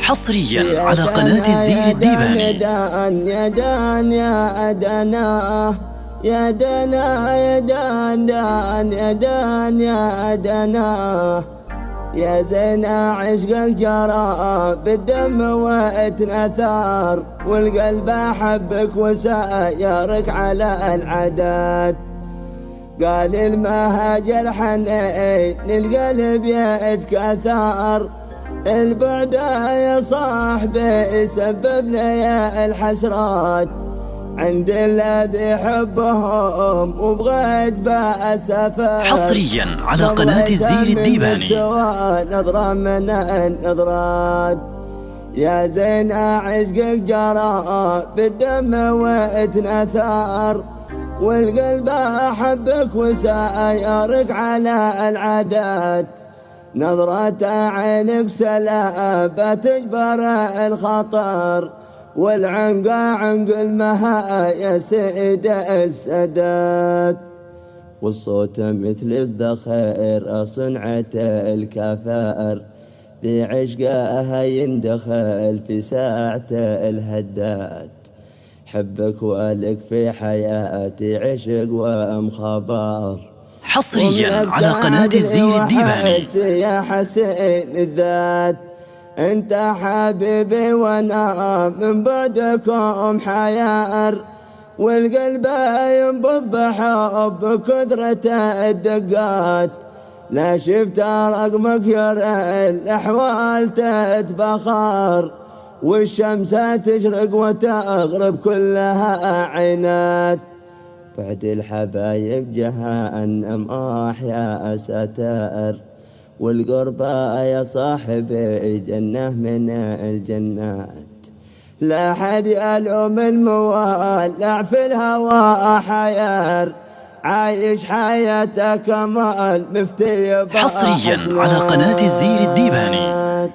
حصريا على قناة الزين الديباني. يا دان يا أدنا يا دنا يا دان يا دان يا أدنا يا زينة عشقك جرى بالدم واتنثار والقلب أحبك وسايرك على العداد. قال المهاجر حنين القلب يتكاثر البعد يا صاحبي سبب لي الحسرات عند الذي حبهم وبغيت بأسفر. حصريا على قناة الزين الديباني. نظرة من النظرات يا زين عشقك جرى بالدم واتنثر والقلب أحبك وسايرك على العادات. نظرة عينك سلابة تجبر الخطر والعنقى عنق المها يا سيد السادات. والصوت مثل الذخير صنعة الكفائر ذي عشقها يندخل في ساعة الهدات. حبك ولك في حياتي عشق ومخبر. حصريا على قناة الزين الديباني. يا حسين الذات انت حبيبي وانا من بعدكم حيار والقلب ينبض بحب كثرة الدقات. لا شفت رقمك يرى الأحوال تتبخر والشمس تشرق وتغرب كلها عينات. بعد الحبايب جهنم يا ستائر والقربى يا صاحبي جنة من الجنات. لا حد يلوم المولع في الهوى حيار عايش حياتك مال مفتي. حصريا على قناة الزين الديباني.